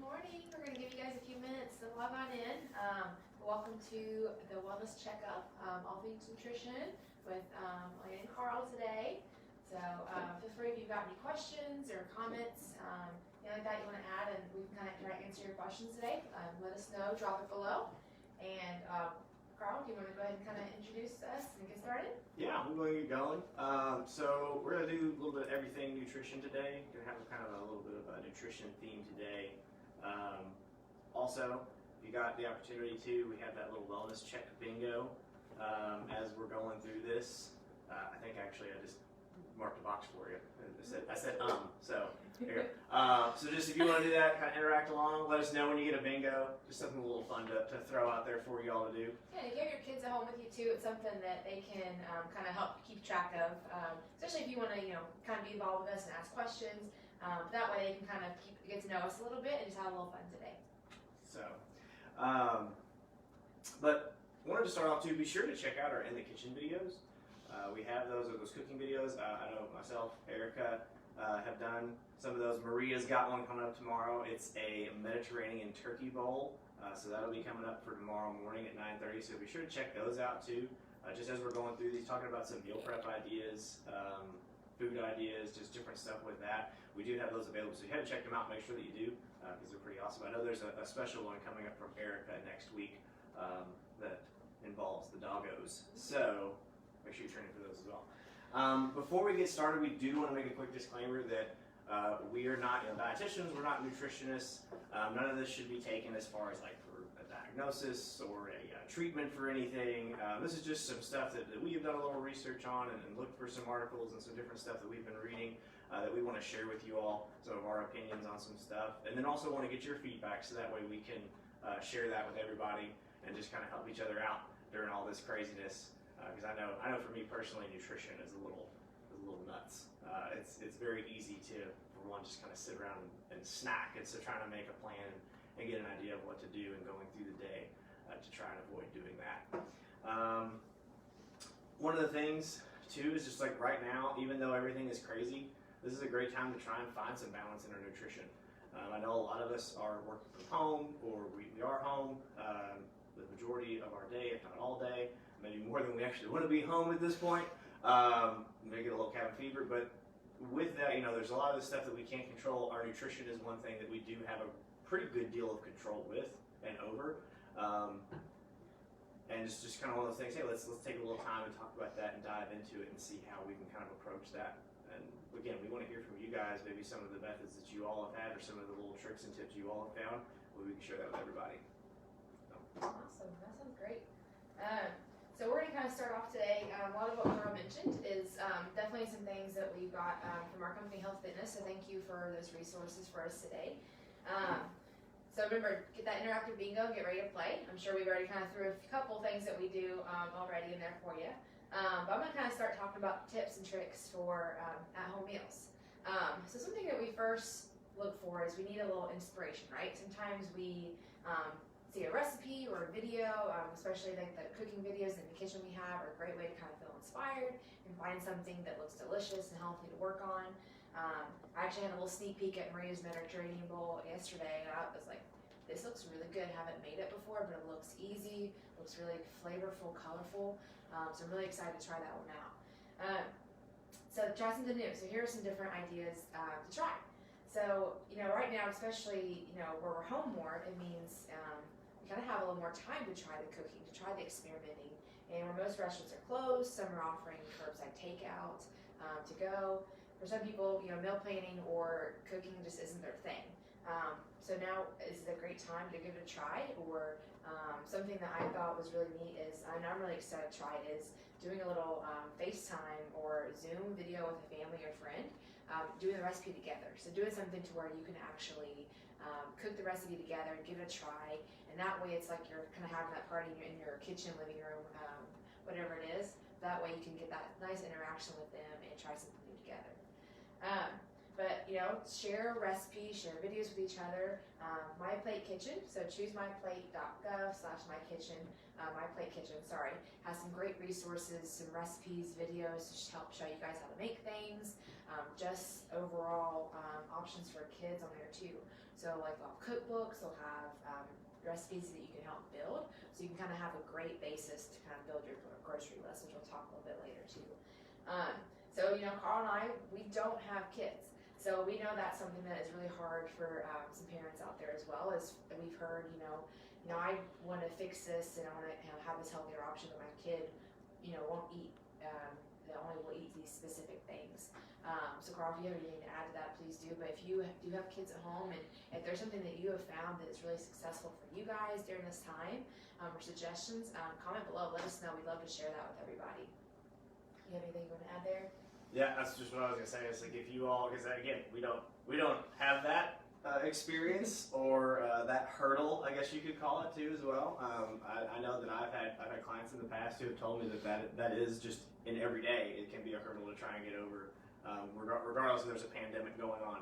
morning. We're going to give you guys a few minutes to log on in. Welcome to the Wellness Checkup, All Things Nutrition with Alana and Carl today. So feel free if you've got any questions or comments, anything like that you want to add, and we can kind of try to answer your questions today. Let us know, drop it below. And Carl, do you want to go ahead and kind of introduce us and get started? Yeah, we're going to get going. So we're going to do a little bit of everything nutrition today. Going to have kind of a little bit of a nutrition theme today. Also, if you got the opportunity to, we have that little wellness check bingo as we're going through this. I think actually I just marked a box for you. I said so here. So just if you want to do that, kind of interact along, let us know when you get a bingo. Just something a little fun to throw out there for you all to do. Yeah, you have your kids at home with you too. It's something that they can kind of help keep track of, especially if you want to, kind of be involved with us and ask questions. That way they can kind of get to know us a little bit and just have a little fun today. So, but wanted to start off too. Be sure to check out our in the kitchen videos. We have those cooking videos. I know myself, Erica, have done some of those. Maria's got one coming up tomorrow. It's a Mediterranean turkey bowl. So that'll be coming up for tomorrow morning at 9:30. So be sure to check those out too. Just as we're going through these, talking about some meal prep ideas, food ideas, just different stuff with that. We do have those available. So you have to check them out. Make sure that you do because they're pretty awesome. I know there's a special one coming up from Erica next week that involves the doggos. So make sure you train for those as well. Before we get started, we do want to make a quick disclaimer that we are not dietitians, we're not nutritionists. None of this should be taken as far as like for a diagnosis or a treatment for anything. This is just some stuff that we have done a little research on and looked for some articles and some different stuff that we've been reading that we want to share with you all, some of our opinions on some stuff. And then also want to get your feedback so that way we can share that with everybody and just kind of help each other out during all this craziness. Because I know for me personally, nutrition is a little nuts. It's very easy to, for one, just kind of sit around and snack instead of trying to make a plan and get an idea of what to do and going through the day to try and avoid doing that. One of the things too is just like right now, even though everything is crazy, this is a great time to try and find some balance in our nutrition. I know a lot of us are working from home, or we are home the majority of our day, if not all day. Maybe more than we actually want to be home at this point. Maybe get a little cabin fever, but with that, there's a lot of the stuff that we can't control. Our nutrition is one thing that we do have a pretty good deal of control with and over. And it's just kind of one of those things, hey, let's take a little time and talk about that and dive into it and see how we can kind of approach that. And again, we want to hear from you guys, maybe some of the methods that you all have had or some of the little tricks and tips you all have found, where we can share that with everybody. Awesome, that sounds great. So we're going to kind of start off today. A lot of what Carl mentioned is definitely some things that we got from our company, Health Fitness. So thank you for those resources for us today. So remember, get that interactive bingo, get ready to play. I'm sure we've already kind of threw a couple things that we do already in there for you. But I'm going to kind of start talking about tips and tricks for at-home meals. So something that we first look for is we need a little inspiration, right? Sometimes we see a recipe or a video, especially like the cooking videos in the kitchen we have are a great way to kind of feel inspired and find something that looks delicious and healthy to work on. I actually had a little sneak peek at Maria's Mediterranean bowl yesterday, and I was like, this looks really good. Haven't made it before, but it looks easy, looks really flavorful, colorful. So I'm really excited to try that one out. So try something new. So here are some different ideas to try. So, right now, especially, where we're home more, it means we kind of have a little more time to try the cooking, to try the experimenting. And where most restaurants are closed, some are offering curbside takeout to go. For some people, meal planning or cooking just isn't their thing. So now is a great time to give it a try. Or something that I thought was really neat is, and I'm really excited to try, is doing a little FaceTime or Zoom video with a family or friend, doing the recipe together. So doing something to where you can actually cook the recipe together and give it a try. And that way it's like you're kind of having that party in your kitchen, living room, whatever it is. That way you can get that nice interaction with them and try something new together. But share recipes, share videos with each other. My Plate Kitchen, so choosemyplate.gov/mykitchen, My Plate Kitchen, has some great resources, some recipes, videos to help show you guys how to make things. Just overall options for kids on there too. So like they'll have cookbooks, they'll have recipes that you can help build, so you can kind of have a great basis to kind of build your grocery list, which we'll talk a little bit later too. So Carl and I, we don't have kids, so we know that's something that is really hard for some parents out there as well. As we've heard, I want to fix this and I want to have this healthier option, but my kid, won't eat. They only will eat these specific things. So Carl, if you have anything to add to that, please do. But if you do have kids at home, and if there's something that you have found that is really successful for you guys during this time, or suggestions, comment below. Let us know. We'd love to share that with everybody. You have anything you want to add there? Yeah, that's just what I was gonna say. It's like if you all, because again, we don't have that experience or that hurdle, I guess you could call it too as well. I know that I've had clients in the past who have told me that is just in every day. It can be a hurdle to try and get over. Regardless if there's a pandemic going on,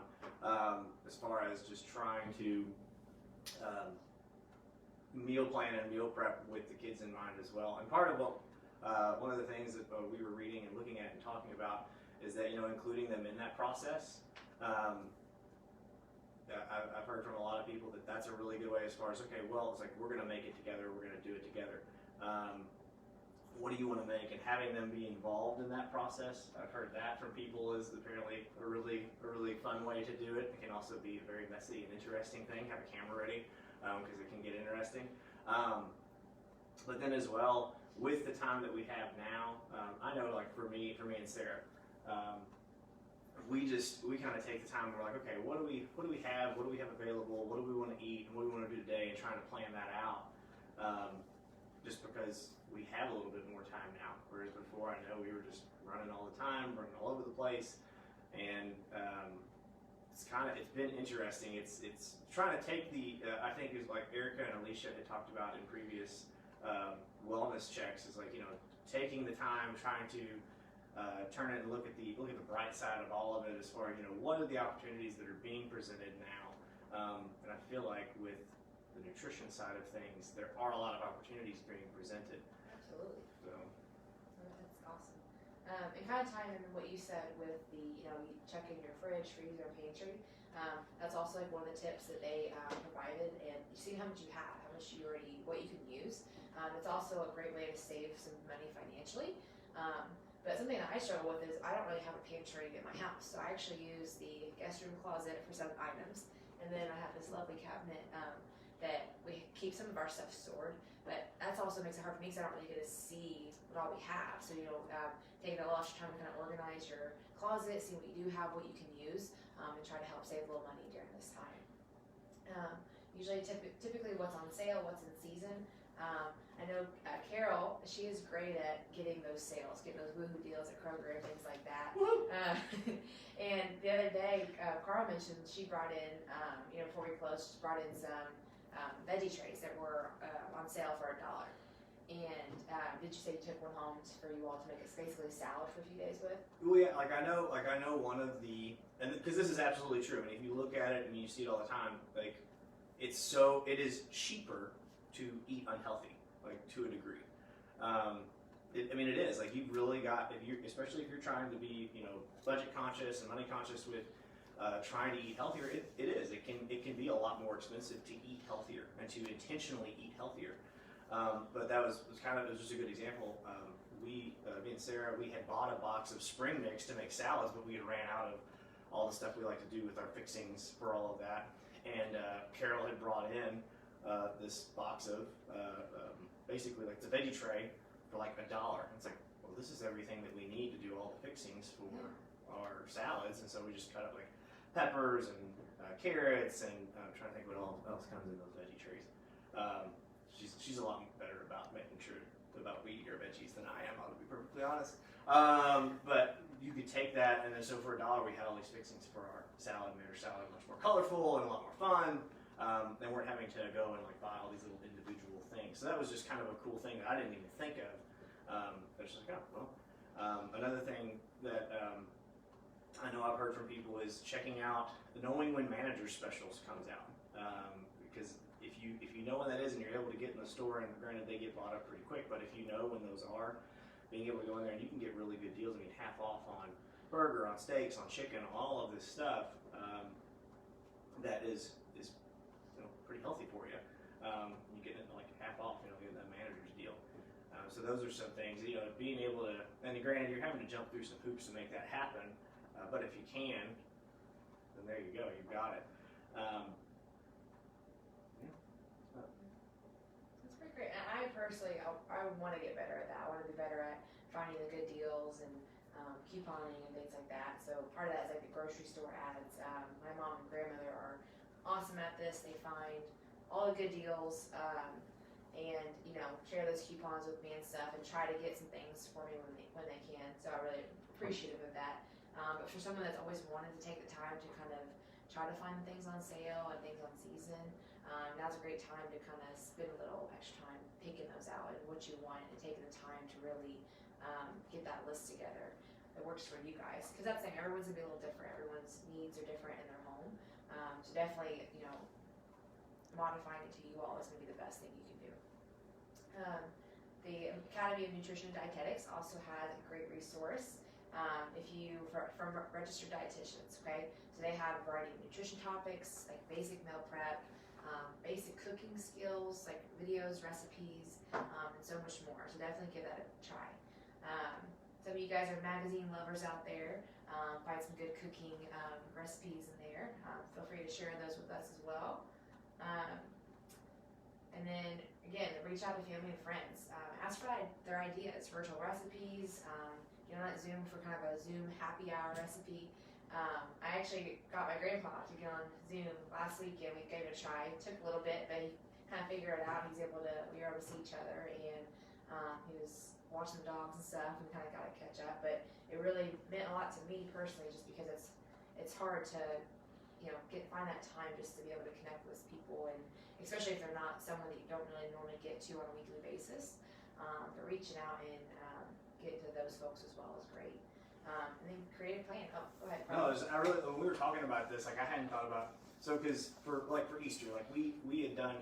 as far as just trying to meal plan and meal prep with the kids in mind as well. And part of what one of the things that we were reading and looking at and talking about is that including them in that process. I've heard from a lot of people that that's a really good way as far as, okay, well, it's like we're going to make it together, we're going to do it together. What do you want to make? And having them be involved in that process, I've heard that from people is apparently a really fun way to do it. It can also be a very messy and interesting thing. Have a camera ready because it can get interesting. But then as well, with the time that we have now, I know like for me and Sarah, we kind of take the time and we're like, okay, what do we have? What do we have available? What do we want to eat? And what do we want to do today? And trying to plan that out. Just because we have a little bit more time now, whereas before I know we were just running all the time, running all over the place, and it's been interesting. It's trying to take the I think is like Erica and Alicia had talked about in previous wellness checks, is like taking the time, trying to turn it and look at the bright side of all of it, as far as what are the opportunities that are being presented now, and I feel like with the nutrition side of things, there are a lot of opportunities being presented. Absolutely. So that's awesome. And kind of tying in what you said with the, you checking your fridge, freezer, and pantry. That's also like one of the tips that they provided, and you see how much you have, how much you already, what you can use. It's also a great way to save some money financially. But something that I struggle with is I don't really have a pantry in my house, so I actually use the guest room closet for some items, and then I have this lovely cabinet that we keep some of our stuff stored, but that's also makes it hard for me because I don't really get to see what all we have. So taking a little extra time to kind of organize your closet, see what you do have, what you can use, and try to help save a little money during this time. Usually, typically, what's on sale, what's in season. I know Carol, she is great at getting those sales, getting those woohoo deals at Kroger and things like that. And the other day, Carl mentioned she brought in, before we closed, she brought in some veggie trays that were on sale for $1. And did you say you took one home for you all to make basically salad for a few days with? Well, yeah, like I know one of the, and because this is absolutely true. I mean, if you look at it and you see it all the time, like it is cheaper to eat unhealthy, like to a degree. It is like you've really got, especially if you're trying to be budget conscious and money conscious with trying to eat healthier. It can be a lot more expensive to eat healthier and to intentionally eat healthier. But it was just a good example. Me and Sarah, we had bought a box of spring mix to make salads, but we had ran out of all the stuff we like to do with our fixings for all of that. And Carol had brought in this box of basically like the veggie tray for like $1. And it's like, well, this is everything that we need to do all the fixings for our salads. And so we just cut up like peppers and carrots, and I'm trying to think what else comes in those veggie trays. She's a lot better about making sure about we eat our veggies than I am, I'll be perfectly honest. But you could take that, and then so for $1 we had all these fixings for our salad, and made our salad much more colorful and a lot more fun. Then we're having to go and like buy all these little individual things. So that was just kind of a cool thing that I didn't even think of. But it's just like, oh, well. Another thing that I know I've heard from people is checking out, knowing when manager specials comes out. Because if you know when that is and you're able to get in the store, and granted they get bought up pretty quick, but if you know when those are, being able to go in there and you can get really good deals. I mean, half off on burger, on steaks, on chicken, all of this stuff. that is pretty healthy for you. You get it like half off, getting that manager's deal. So those are some things, being able to, and granted, you're having to jump through some hoops to make that happen, but if you can, then there you go, you've got it. That's pretty great. And I personally, I want to get better at that. I want to be better at finding the good deals and couponing and things like that. So part of that is like the grocery store ads. My mom and grandmother are awesome at this. They find all the good deals and share those coupons with me and stuff, and try to get some things for me when they can. So I'm really appreciative of that. But for someone that's always wanted to take the time to kind of try to find things on sale and things on season, now's a great time to kind of spend a little extra time picking those out and what you want, and taking the time to really get that list together that works for you guys. Because that's the thing, everyone's gonna be a little different. Everyone's needs are different in their home. So definitely, modifying it to you all is gonna be the best thing you can do. The Academy of Nutrition and Dietetics also has a great resource from registered dietitians. Okay, so they have a variety of nutrition topics like basic meal prep, basic cooking skills like videos, recipes, and so much more. So definitely give that a try. Some of you guys are magazine lovers out there. Find some good cooking recipes in there. Feel free to share those with us as well. And then again, reach out to family and friends. Ask for their ideas, virtual recipes. Get on that Zoom for kind of a Zoom happy hour recipe. I actually got my grandpa to get on Zoom last week, and we gave it a try. It took a little bit, but he kind of figured it out. We were able to see each other, and he was watching the dogs and stuff, and kind of got to catch up. But it really meant a lot to me personally, just because it's hard to find that time just to be able to connect with people, and especially if they're not someone that you don't really normally get to on a weekly basis. But reaching out and getting to those folks as well is great. And then creative plan. Oh, go ahead. No, when we were talking about this, I hadn't thought about, because for Easter, we had done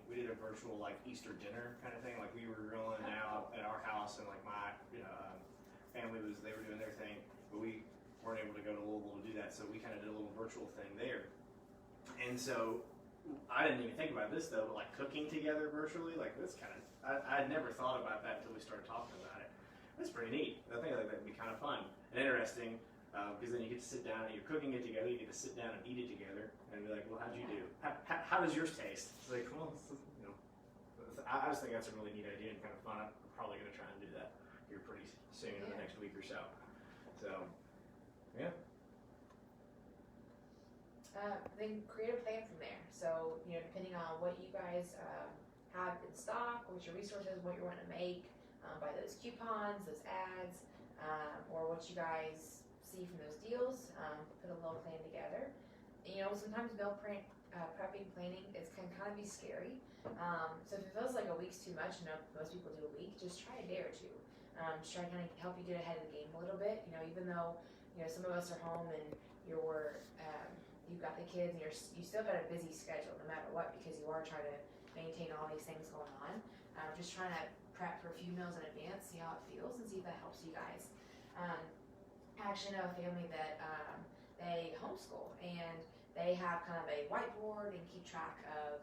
we did a virtual Easter dinner kind of thing. We were grilling out at our house, and my family they were doing their thing, but we weren't able to go to Louisville to do that, so we kind of did a little virtual thing there. And so I didn't even think about this though, but cooking together virtually, that's I had never thought about that until we started talking about it. That's pretty neat. I think that'd be kind of fun and interesting, because then you get to sit down and you're cooking it together. You get to sit down and eat it together and be like, well, how'd you do? How does yours taste? It's like, well, I just think that's a really neat idea and kind of fun. I'm probably going to try and do that here pretty soon in the next week or so. So, yeah. Then create a plan from there. So, depending on what you guys have in stock, what your resources, what you're wanting to make, buy those coupons, those ads, or what you guys see from those deals, put a little plan together. Sometimes meal prepping planning can kind of be scary. So if it feels like a week's too much, most people do a week, just try a day or two. Just try to kind of help you get ahead of the game a little bit. Even though some of us are home and you've got the kids and you still got a busy schedule no matter what, because you are trying to maintain all these things going on. Just trying to prep for a few meals in advance, see how it feels, and see if that helps you guys. I actually know a family that they homeschool, and they have kind of a whiteboard and keep track of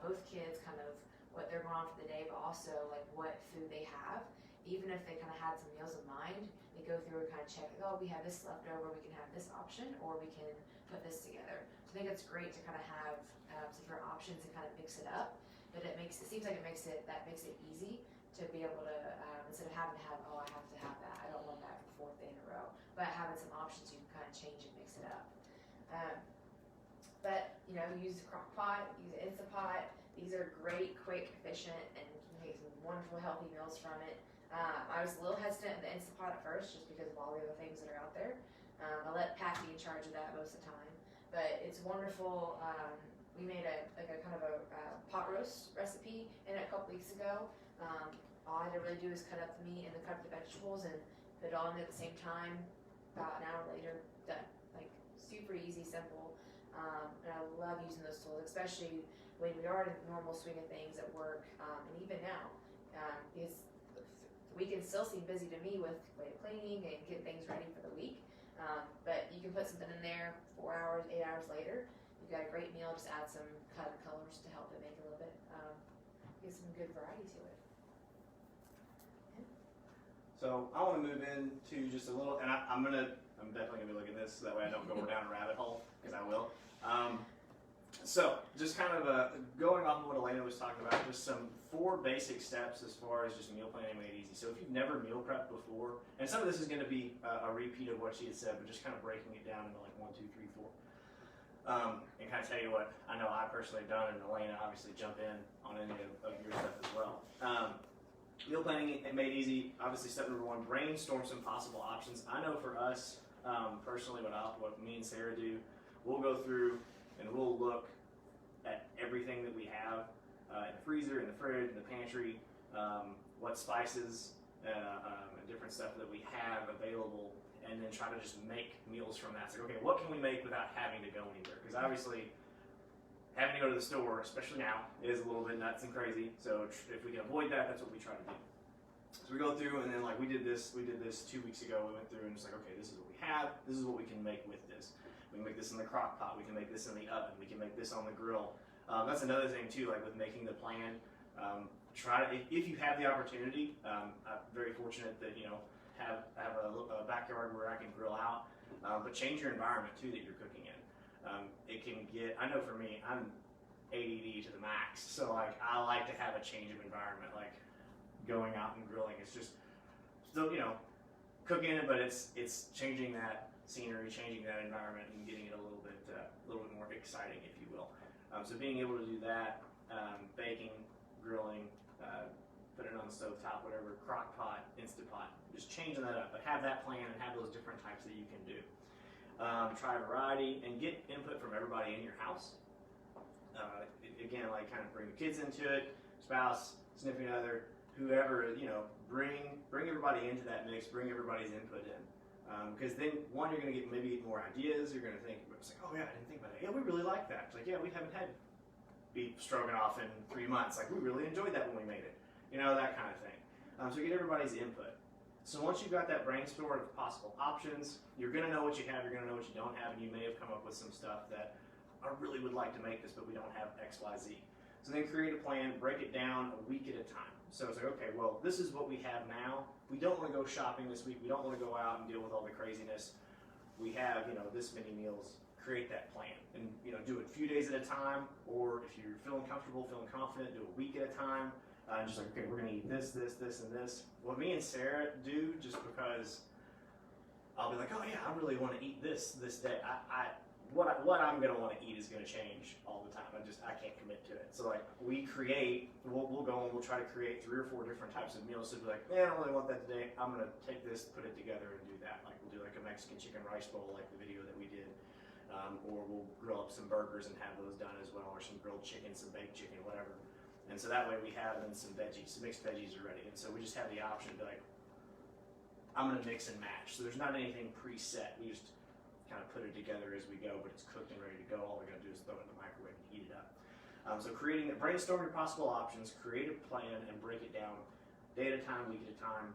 both kids, kind of what they're going on for the day, but also what food they have. Even if they kind of had some meals in mind, they go through and kind of check, we have this left over, we can have this option, or we can put this together. So I think it's great to kind of have some different options and kind of mix it up. But it seems like it makes it easy to be able to, instead of having to have, I have to have that, I don't want that for the fourth day in a row. But having some options, you can kind of change and mix it up. But use a crock pot, use an Instant Pot. These are great, quick, efficient, and you can make some wonderful, healthy meals from it. I was a little hesitant in the Instant Pot at first, just because of all the other things that are out there. I let Pat be in charge of that most of the time, but it's wonderful. We made a kind of a pot roast recipe in it a couple weeks ago. All I had to really do is cut up the meat and then cut up the vegetables and put it all in at the same time. About an hour later, done. Super easy, simple. And I love using those tools, especially when we are in the normal swing of things at work, and even now, because the weekend still seem busy to me with cleaning and getting things ready for the week. But you can put something in there 4 hours, 8 hours later, you've got a great meal, just add some cut colors to help it make a little bit, give some good variety to it. So I want to move into just a little, and I'm definitely gonna be looking at this so that way I don't go down a rabbit hole, because I will. So just kind of going off of what Alana was talking about, just some 4 basic steps as far as just meal planning made easy. So if you've never meal prepped before, and some of this is going to be a repeat of what she had said, but just kind of breaking it down into like 1, 2, 3, 4. And kind of tell you what I know I personally have done, and Alana obviously jump in on any of your stuff as well. Meal planning made easy. Obviously, step number 1: brainstorm some possible options. I know for us personally, what me and Sarah do, we'll go through and we'll look at everything that we have in the freezer, in the fridge, in the pantry, what spices and different stuff that we have available, and then try to just make meals from that. So, okay, what can we make without having to go anywhere? Because obviously, having to go to the store, especially now, is a little bit nuts and crazy. So if we can avoid that, that's what we try to do. So we go through, and then like we did this 2 weeks ago. We went through and just like, okay, this is what we have. This is what we can make with this. We can make this in the crock pot. We can make this in the oven. We can make this on the grill. That's another thing too, like with making the plan. Try to, if you have the opportunity. I'm very fortunate that have a backyard where I can grill out. But change your environment too that you're cooking in. It can get. I know for me, I'm ADD to the max, so like I like to have a change of environment, like going out and grilling. It's just still cooking it, but it's changing that scenery, changing that environment, and getting it a little bit more exciting, if you will. So being able to do that, baking, grilling, putting it on the stove top, whatever, crock pot, Instant Pot, just changing that up, but have that plan and have those different types that you can do. Try a variety and get input from everybody in your house. Again, like kind of bring the kids into it, spouse, significant other, whoever, bring everybody into that mix, bring everybody's input in. Because then, one, you're going to get maybe more ideas. You're going to think, it's like, oh yeah, I didn't think about that. Yeah, we really like that. It's like, yeah, we haven't had beef stroganoff in 3 months. Like, we really enjoyed that when we made it. That kind of thing. So get everybody's input. So once you've got that brainstorm of possible options, you're going to know what you have, you're going to know what you don't have, and you may have come up with some stuff that I really would like to make this, but we don't have X, Y, Z. So then create a plan, break it down a week at a time. So it's like, okay, well, this is what we have now. We don't want to go shopping this week. We don't want to go out and deal with all the craziness. We have, this many meals. Create that plan and, do it a few days at a time, or if you're feeling comfortable, feeling confident, do a week at a time. Just like, okay, we're going to eat this, this, this, and this. What me and Sarah do, just because I'll be like, oh yeah, I really want to eat this day. What I'm going to want to eat is going to change all the time. I can't commit to it. So like we'll go and we'll try to create 3 or 4 different types of meals. So be like, I don't really want that today. I'm going to take this, put it together, and do that. Like we'll do like a Mexican chicken rice bowl, like the video that we did. Or we'll grill up some burgers and have those done as well, or some grilled chicken, some baked chicken, whatever. And so that way we have then some veggies, some mixed veggies are ready. And so we just have the option to be like, I'm going to mix and match. So there's not anything preset. We just kind of put it together as we go, but it's cooked and ready to go. All we're going to do is throw it in the microwave and heat it up. So brainstorm your possible options, create a plan, and break it down day at a time, week at a time.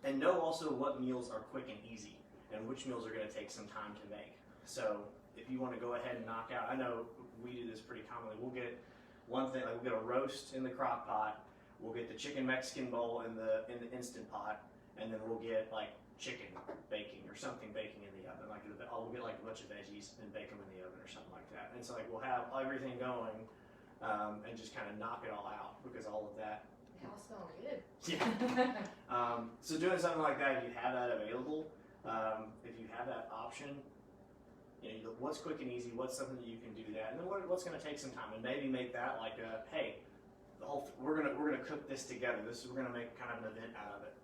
And know also what meals are quick and easy and which meals are going to take some time to make. So if you want to go ahead and knock out, I know we do this pretty commonly. We'll get one thing, like we'll get a roast in the crock pot. We'll get the chicken Mexican bowl in the Instant Pot, and then we'll get like chicken baking or something baking in the oven. Like we'll get like a bunch of veggies and bake them in the oven or something like that. And so like we'll have everything going and just kind of knock it all out because all of that. They all smell good. Yeah. So doing something like that, if you have that available, if you have that option, what's quick and easy, what's something that you can do that, and then what's going to take some time, and maybe make that like hey, we're gonna cook this together. We're gonna make kind of an event out of it.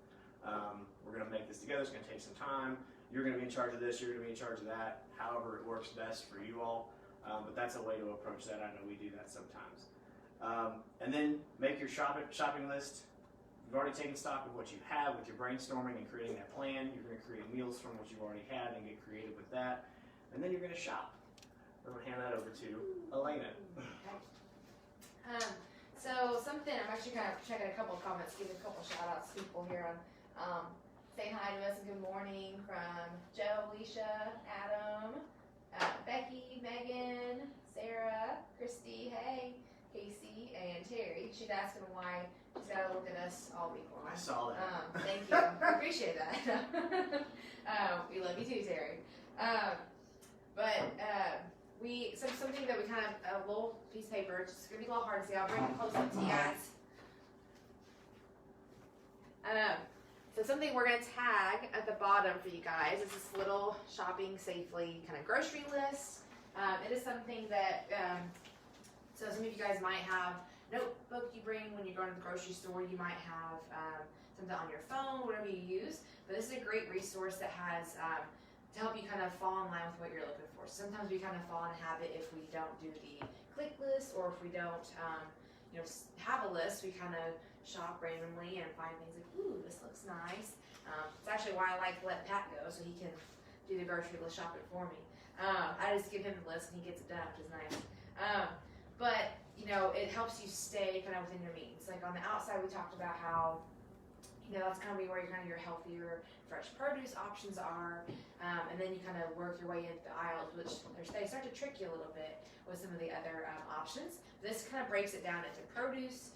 We're gonna make this together. It's gonna take some time. You're gonna be in charge of this. You're gonna be in charge of that. However it works best for you all. But that's a way to approach that. I know we do that sometimes. And then make your shopping list. You've already taken stock of what you have with your brainstorming and creating that plan. You're going to create meals from what you've already had and get creative with that. And then you're going to shop. I'm going to hand that over to Alana. Okay. So something, I'm actually kind of checking a couple of comments, giving a couple shout outs to people here on saying hi to us and good morning from Joe, Alicia, Adam, Becky, Megan, asking why she's got to look at us all week long. I saw that. Thank you. I appreciate that. We love you too, Terry. Something that we kind of, a little piece of paper, it's going to be a little hard to see. I'll bring it close up to you guys. So something we're going to tag at the bottom for you guys is this little shopping safely kind of grocery list. It is something that, so some of you guys might have notebook you bring when you're going to the grocery store. You might have something on your phone, whatever you use. But this is a great resource that has to help you kind of fall in line with what you're looking for. Sometimes we kind of fall in a habit if we don't do the click list, or if we don't, have a list. We kind of shop randomly and find things like, ooh, this looks nice. It's actually why I like to let Pat go, so he can do the grocery list shopping for me. I just give him the list and he gets it done, which is nice. But it helps you stay kind of within your means. Like on the outside, we talked about how that's kind of where your healthier, fresh produce options are, and then you kind of work your way into the aisles, which they start to trick you a little bit with some of the other options. This kind of breaks it down into produce,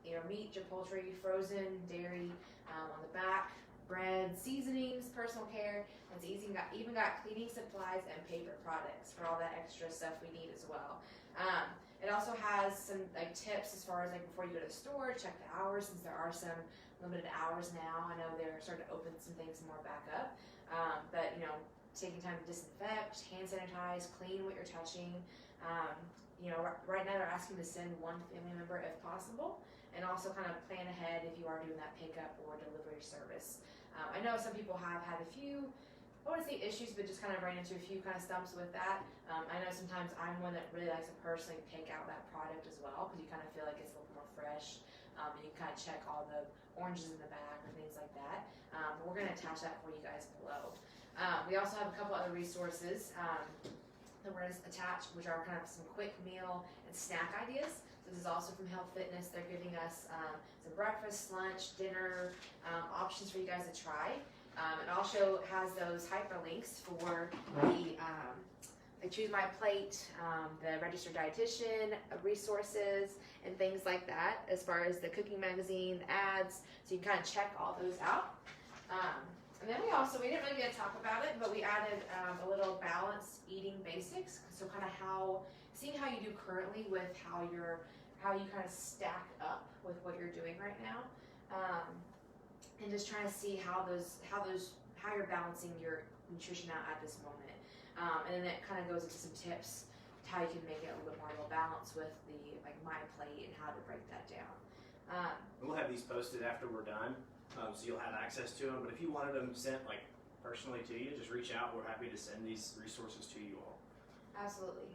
your meat, your poultry, frozen, dairy, on the back, bread, seasonings, personal care, and it's even got cleaning supplies and paper products for all that extra stuff we need as well. It also has some tips as far as before you go to the store, check the hours, since there are some limited hours now. I know they're starting to open some things more back up, but taking time to disinfect, hand sanitize, clean what you're touching. Right now they're asking to send one family member if possible, and also kind of plan ahead if you are doing that pickup or delivery service. I know some people have had a few, I wouldn't say issues, but just kind of ran into a few kind of stumps with that. I know sometimes I'm one that really likes to personally pick out that product as well, because you kind of feel like it's a little more fresh, and you can kind of check all the oranges in the bag or things like that. But we're going to attach that for you guys below. We also have a couple other resources that we're going to attach, which are kind of some quick meal and snack ideas. This is also from Health Fitness. They're giving us some breakfast, lunch, dinner options for you guys to try. It also has those hyperlinks for the Choose My Plate, the registered dietitian resources, and things like that, as far as the cooking magazine, the ads, so you can kind of check all those out. And then we didn't really get to talk about it, but we added a little balanced eating basics, so kind of seeing how you do currently with how you kind of stack up with what you're doing right now, and just trying to see how you're balancing your nutrition out at this moment. And then it kind of goes into some tips how you can make it a little bit more of a balance with the My Plate and how to break that down. We'll have these posted after we're done, so you'll have access to them. But if you wanted them sent personally to you, just reach out. We're happy to send these resources to you all. Absolutely.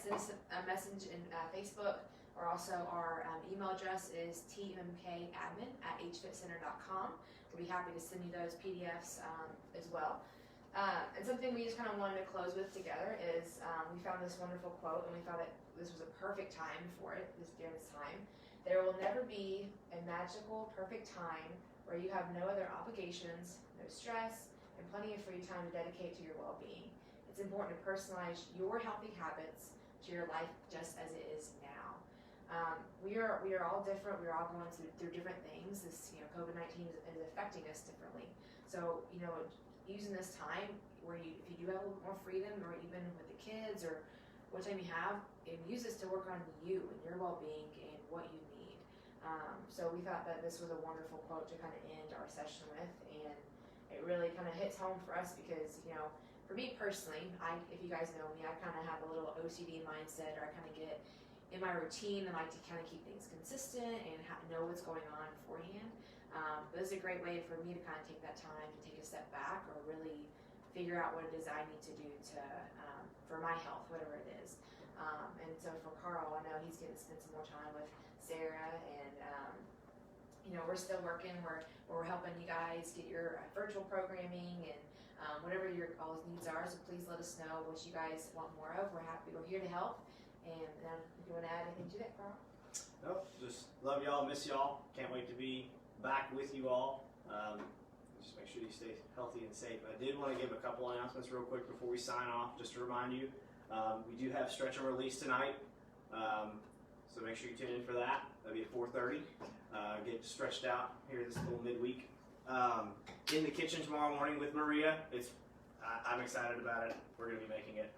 Send us a message in Facebook, or also our email address is tmkadmin@hfitcenter.com. We'll be happy to send you those PDFs as well. And something we just kind of wanted to close with together is we found this wonderful quote, and we thought that this was a perfect time for it during this time. There will never be a magical, perfect time where you have no other obligations, no stress, and plenty of free time to dedicate to your well-being. It's important to personalize your healthy habits to your life just as it is now. We are all different. We're all going through different things. This COVID-19 is affecting us differently. So using this time where if you do have a little more freedom, or even with the kids or what time you have, and use this to work on you and your well-being and what you need. So we thought that this was a wonderful quote to kind of end our session with, and it really kind of hits home for us because for me personally, if you guys know me, I kind of have a little OCD mindset, or I kind of get in my routine and like to kind of keep things consistent and know what's going on beforehand. But this is a great way for me to kind of take that time to take a step back, or really figure out what it is I need to do for my health, whatever it is. And so for Carl, I know he's going to spend some more time with Sarah, and we're still working. We're helping you guys get your virtual programming and whatever your all's needs are. So please let us know what you guys want more of. We're here to help. And if you want to add anything to that, Carl? No, just love y'all, miss y'all. Can't wait to be back with you all. Just make sure you stay healthy and safe. I did want to give a couple announcements real quick before we sign off, just to remind you. We do have Stretch and Release tonight. So make sure you tune in for that. That'll be at 4:30. Get stretched out here this little midweek. In the kitchen tomorrow morning with Maria. I'm excited about it. We're going to be making it.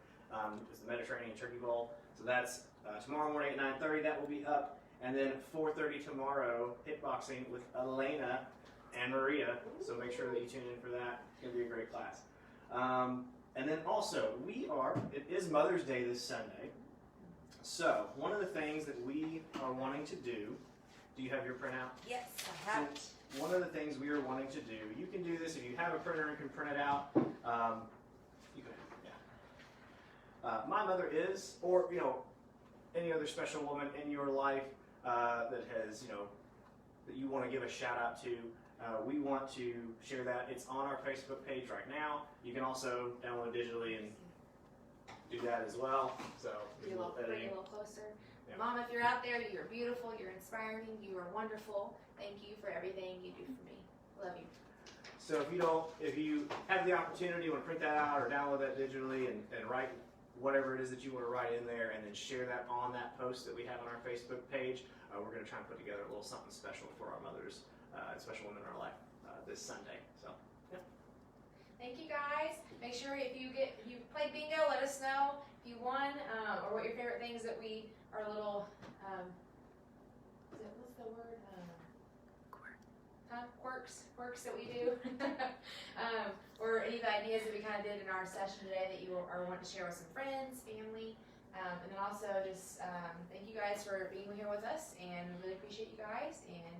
It's the Mediterranean Turkey Bowl. So that's tomorrow morning at 9:30. That will be up. And then 4:30 tomorrow, hitboxing with Alana and Maria. So make sure that you tune in for that. It's going to be a great class. And then also, it is Mother's Day this Sunday. So one of the things that we are wanting to do you have your printout? Yes, I have it. So one of the things we are wanting to do, you can do this if you have a printer and can print it out. You can, yeah. My mother is, or any other special woman in your life that has, that you want to give a shout out to. We want to share that. It's on our Facebook page right now. You can also download digitally and do that as well. So bring it a little closer. Yeah. Mom, if you're out there, you're beautiful, you're inspiring, you are wonderful. Thank you for everything you do for me. Love you. So if you have the opportunity, you want to print that out or download that digitally and write whatever it is that you want to write in there, and then share that on that post that we have on our Facebook page. We're going to try and put together a little something special for our mothers, special women in our life this Sunday. So, yeah. Thank you guys. Make sure if you played bingo, let us know if you won or what your favorite things that we are little. What's the word? Quirks that we do, or any of the ideas that we kind of did in our session today that you are wanting to share with some friends, family, and then also just thank you guys for being here with us, and we really appreciate you guys, and